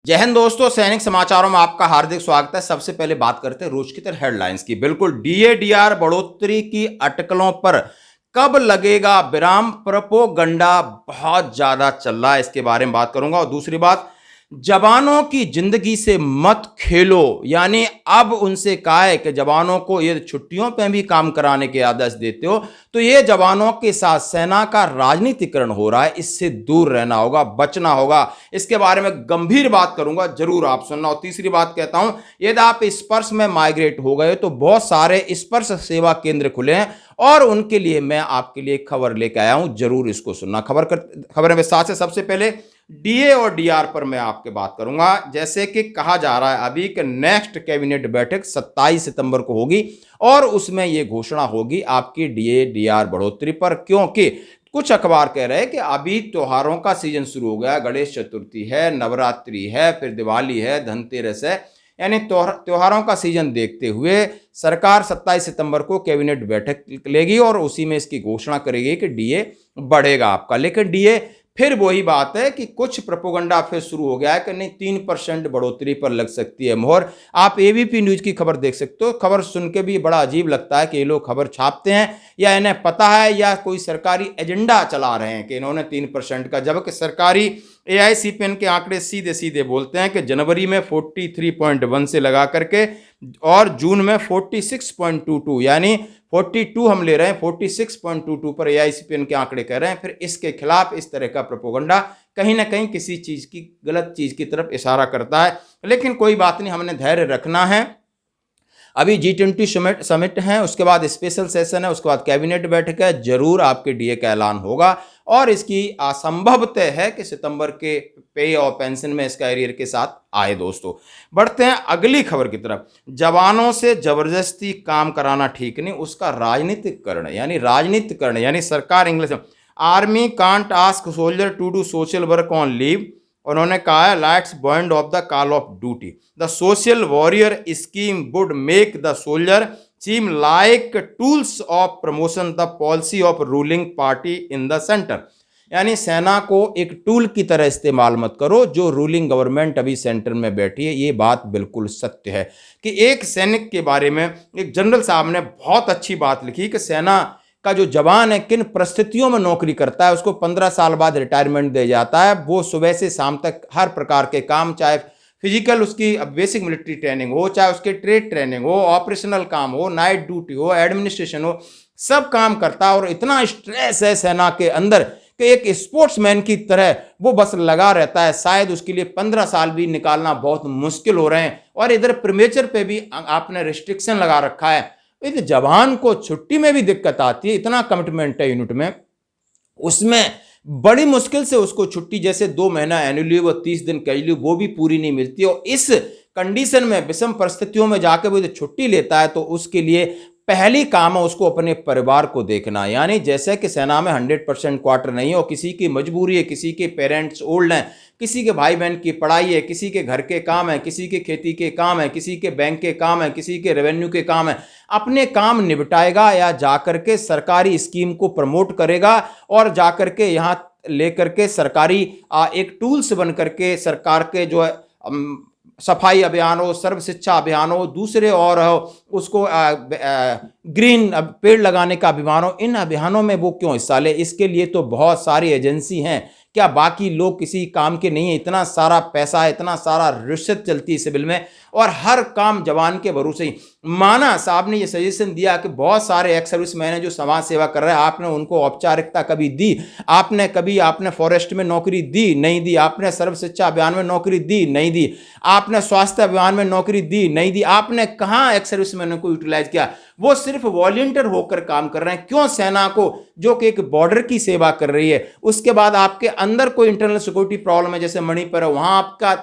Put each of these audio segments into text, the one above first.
जय हिंद दोस्तों, सैनिक समाचारों में आपका हार्दिक स्वागत है। सबसे पहले बात करते हैं रोज की तरह हेडलाइंस की। बिल्कुल डीए-डीआर बढ़ोतरी की अटकलों पर कब लगेगा विराम, प्रोपोगंडा बहुत ज्यादा चल रहा है, इसके बारे में बात करूंगा। और दूसरी बात, जवानों की जिंदगी से मत खेलो, यानी अब उनसे कहा है कि जवानों को ये छुट्टियों पे भी काम कराने के आदेश देते हो तो ये जवानों के साथ सेना का राजनीतिकरण हो रहा है, इससे दूर रहना होगा, बचना होगा। इसके बारे में गंभीर बात करूंगा, जरूर आप सुनना। और तीसरी बात कहता हूं, यदि आप स्पर्श में माइग्रेट हो गए तो बहुत सारे स्पर्श सेवा केंद्र खुले हैं और उनके लिए मैं आपके लिए खबर लेकर आया हूं, जरूर इसको सुनना। खबर में साथ से सबसे पहले डीए और डीआर पर मैं आपके बात करूंगा। जैसे कि कहा जा रहा है अभी कि नेक्स्ट कैबिनेट बैठक 27 सितंबर को होगी और उसमें यह घोषणा होगी आपकी डीए डीआर बढ़ोतरी पर, क्योंकि कुछ अखबार कह रहे हैं कि अभी त्योहारों का सीजन शुरू हो गया। गणेश चतुर्थी है, नवरात्रि है, फिर दिवाली है, धनतेरस है, यानी त्योहारों का सीजन देखते हुए सरकार 27 सितंबर को कैबिनेट बैठक लेगी और उसी में इसकी घोषणा करेगी कि डीए बढ़ेगा आपका। लेकिन डीए फिर वही बात है कि कुछ प्रोपोगंडा फिर शुरू हो गया है कि नहीं 3% बढ़ोतरी पर लग सकती है मोहर। आप एबीपी न्यूज की खबर देख सकते हो। खबर सुन के भी बड़ा अजीब लगता है कि ये लोग खबर छापते हैं या इन्हें पता है या कोई सरकारी एजेंडा चला रहे हैं कि इन्होंने 3% का, जबकि सरकारी एआईसीपीएन के आंकड़े सीधे सीधे बोलते हैं कि जनवरी में 43.1 से लगा करके और जून में 46.22, यानी 42 हम ले रहे हैं, 46.22 पर एआईसीपीएन के आंकड़े कह रहे हैं। फिर इसके खिलाफ इस तरह का प्रोपोगंडा कहीं ना कहीं किसी चीज की, गलत चीज की तरफ इशारा करता है। लेकिन कोई बात नहीं, हमने धैर्य रखना है। अभी G20 समिट है, उसके बाद स्पेशल सेशन है, उसके बाद कैबिनेट बैठक है, जरूर आपके डीए का ऐलान होगा और इसकी असंभवतः है कि सितंबर के पे और पेंशन में इसका एरियर के साथ आए। दोस्तों बढ़ते हैं अगली खबर की तरफ। जवानों से जबरदस्ती काम कराना ठीक नहीं, उसका राजनीतिकरण यानी सरकार, English army can't ask soldier to do social work on leave. उन्होंने कहा है lights bond of the call of duty, the social warrior scheme would make the soldier seem like tools of promotion the policy of ruling party in the centre. यानी सेना को एक tool की तरह इस्तेमाल मत करो, जो रूलिंग गवर्नमेंट अभी सेंटर में बैठी है। ये बात बिल्कुल सत्य है कि एक सैनिक के बारे में एक जनरल साहब ने बहुत अच्छी बात लिखी कि सेना का जो जवान है किन परिस्थितियों में नौकरी करता है, उसको 15 साल बाद रिटायरमेंट दिया जाता है। वो सुबह से शाम तक हर प्रकार के काम, चाहे फिजिकल उसकी बेसिक मिलिट्री ट्रेनिंग हो, चाहे उसके ट्रेड ट्रेनिंग हो, ऑपरेशनल काम हो, नाइट ड्यूटी हो, एडमिनिस्ट्रेशन हो, सब काम करता है। और इतना स्ट्रेस है सेना के अंदर कि एक स्पोर्ट्समैन की तरह वो बस लगा रहता है। शायद उसके लिए 15 साल भी निकालना बहुत मुश्किल हो रहे हैं। और इधर प्रीमेचर पे भी आपने रिस्ट्रिक्शन लगा रखा है। इस जवान को छुट्टी में भी दिक्कत आती है, इतना कमिटमेंट है यूनिट में, उसमें बड़ी मुश्किल से उसको छुट्टी, जैसे 2 महीना एनुअल लीव और 30 दिन कैजुअल लीव, वो भी पूरी नहीं मिलती। और इस कंडीशन में, विषम परिस्थितियों में जाकर वो छुट्टी लेता है तो उसके लिए पहली काम है उसको अपने परिवार को देखना। यानी जैसे कि सेना में 100% क्वार्टर नहीं है और किसी की मजबूरी है, किसी के पेरेंट्स ओल्ड हैं, किसी के भाई बहन की पढ़ाई है, किसी के घर के काम है, किसी के खेती के काम है, किसी के बैंक के काम है, किसी के रेवेन्यू के काम है, अपने काम निपटाएगा या जाकर के सरकारी स्कीम को प्रमोट करेगा और जाकर के यहाँ लेकर के सरकारी एक टूल्स बन करके सरकार के जो है सफाई अभियान हो, सर्व शिक्षा अभियान हो, दूसरे और उसको ग्रीन पेड़ लगाने का अभियान हो, इन अभियानों में वो क्यों हिस्सा ले? इसके लिए तो बहुत सारी एजेंसी हैं। क्या बाकी लोग किसी काम के नहीं है? इतना सारा पैसा है, इतना सारा रिश्वत चलती है सिविल में और हर काम जवान के भरोसे ही। माना साहब ने ये सजेशन दिया कि बहुत सारे एक्स सर्विसमैन हैं जो समाज सेवा कर रहे हैं, आपने उनको औपचारिकता कभी दी? आपने फॉरेस्ट में नौकरी दी? नहीं दी। आपने सर्व शिक्षा अभियान में नौकरी दी? नहीं दी। आपने स्वास्थ्य अभियान में नौकरी दी? नहीं दी। आपने कहाँ एक्स सर्विसमैन को यूटिलाइज किया? वो सिर्फ वॉलंटियर होकर काम कर रहे हैं। क्यों सेना को, जो कि एक बॉर्डर की सेवा कर रही है, उसके बाद आपके अंदर कोई इंटरनल सिक्योरिटी प्रॉब्लम है, जैसे मणिपुर है, वहां आपका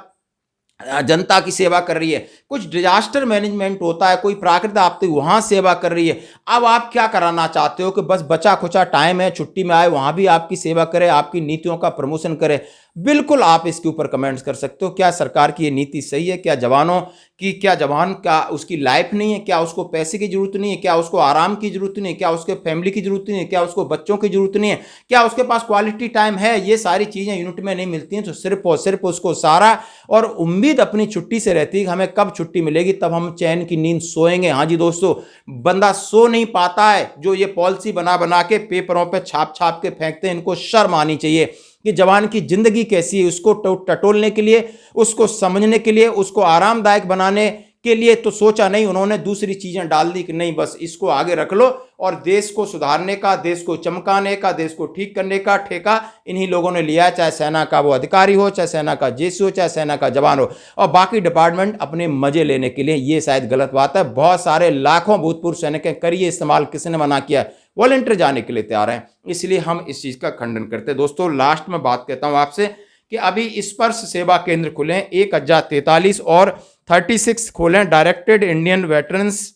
जनता की सेवा कर रही है, कुछ डिजास्टर मैनेजमेंट होता है, कोई प्राकृतिक आपत्ति, वहां सेवा कर रही है। अब आप क्या कराना चाहते हो कि बस बचा खुचा टाइम है, छुट्टी में आए, वहां भी आपकी सेवा करे, आपकी नीतियों का प्रमोशन करे? बिल्कुल आप इसके ऊपर कमेंट्स कर सकते हो। क्या सरकार की ये नीति सही है? क्या जवान का उसकी लाइफ नहीं है? क्या उसको पैसे की जरूरत नहीं है? क्या उसको आराम की जरूरत नहीं है? क्या उसके फैमिली की जरूरत नहीं है? क्या उसको बच्चों की जरूरत नहीं है? क्या उसके पास क्वालिटी टाइम है? ये सारी चीजें यूनिट में नहीं मिलती हैं। तो सिर्फ और सिर्फ उसको सारा और उम्मीद अपनी छुट्टी से रहती है कि हमें कब छुट्टी मिलेगी, तब हम चैन की नींद सोएंगे। हाँ जी दोस्तों, बंदा सो नहीं पाता है। जो ये पॉलिसी बना बना के पेपरों पे छाप छाप के फेंकते हैं, इनको शर्म आनी चाहिए कि जवान की जिंदगी कैसी है, उसको टटोलने के लिए, उसको समझने के लिए, उसको आरामदायक बनाने के लिए तो सोचा नहीं। उन्होंने दूसरी चीजें डाल दी कि नहीं बस इसको आगे रख लो और देश को सुधारने का, देश को चमकाने का, देश को ठीक करने का ठेका इन्हीं लोगों ने लिया है। चाहे सेना का वो अधिकारी हो, चाहे सेना का जेसी हो, चाहे सेना का जवान हो, और बाकी डिपार्टमेंट अपने मजे लेने के लिए। ये शायद गलत बात है। बहुत सारे लाखों भूतपूर्व सैनिक करिए इस्तेमाल, किसने मना किया? वॉलंटियर जाने के लिए तैयार हैं। इसलिए हम इस चीज का खंडन करते हैं। दोस्तों लास्ट में बात कहता हूं आपसे कि अभी स्पर्श सेवा केंद्र खुले हैं 1043 और 36 खोलें, directed Indian veterans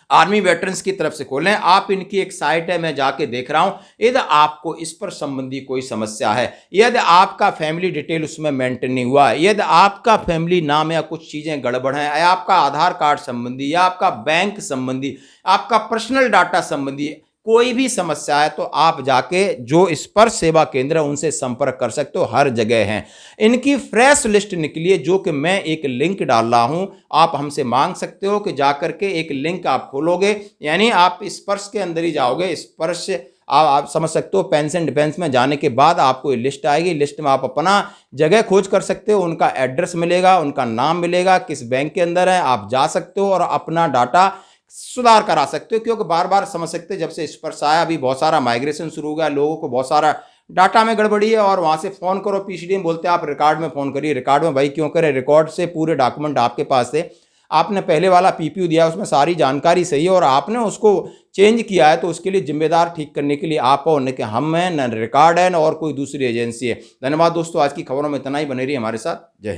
army veterans की तरफ से खोलें। आप इनकी एक साइट है, मैं जाके देख रहा हूं। यदि आपको इस पर संबंधी कोई समस्या है, यदि आपका फैमिली डिटेल उसमें मेंटेन नहीं हुआ है, यदि आपका फैमिली नाम या कुछ चीजें गड़बड़ हैं, या आपका आधार कार्ड संबंधी, या आपका बैंक संबंधी, आपका पर्सनल डाटा संबंधी कोई भी समस्या है, तो आप जाके जो स्पर्श सेवा केंद्र है उनसे संपर्क कर सकते हो। हर जगह हैं। इनकी फ्रेश लिस्ट निकली है, जो कि मैं एक लिंक डाल रहा हूं। आप हमसे मांग सकते हो कि जाकर के एक लिंक आप खोलोगे, यानी आप स्पर्श के अंदर ही जाओगे। स्पर्श आप समझ सकते हो, पेंशन डिफेंस में जाने के बाद आपको ये लिस्ट आएगी। लिस्ट में आप अपना जगह खोज कर सकते हो, उनका एड्रेस मिलेगा, उनका नाम मिलेगा, किस बैंक के अंदर है, आप जा सकते हो और अपना डाटा सुधार करा सकते हो। क्योंकि बार बार समझ सकते हो, जब से स्पर्श आया अभी बहुत सारा माइग्रेशन शुरू हो गया, लोगों को बहुत सारा डाटा में गड़बड़ी है, और वहां से फोन करो पीसीडीएम बोलते हैं आप रिकॉर्ड में फोन करिए। रिकॉर्ड में भाई क्यों करें? रिकॉर्ड से पूरे डॉक्यूमेंट आपके पास थे, आपने पहले वाला पीपीयू दिया, उसमें सारी जानकारी सही है और आपने उसको चेंज किया है, तो उसके लिए जिम्मेदार ठीक करने के लिए आप हो, न कि हम हैं, न रिकॉर्ड है, न और कोई दूसरी एजेंसी है। धन्यवाद दोस्तों, आज की खबरों में इतना ही। बने रहिए हमारे साथ। जय हिंद।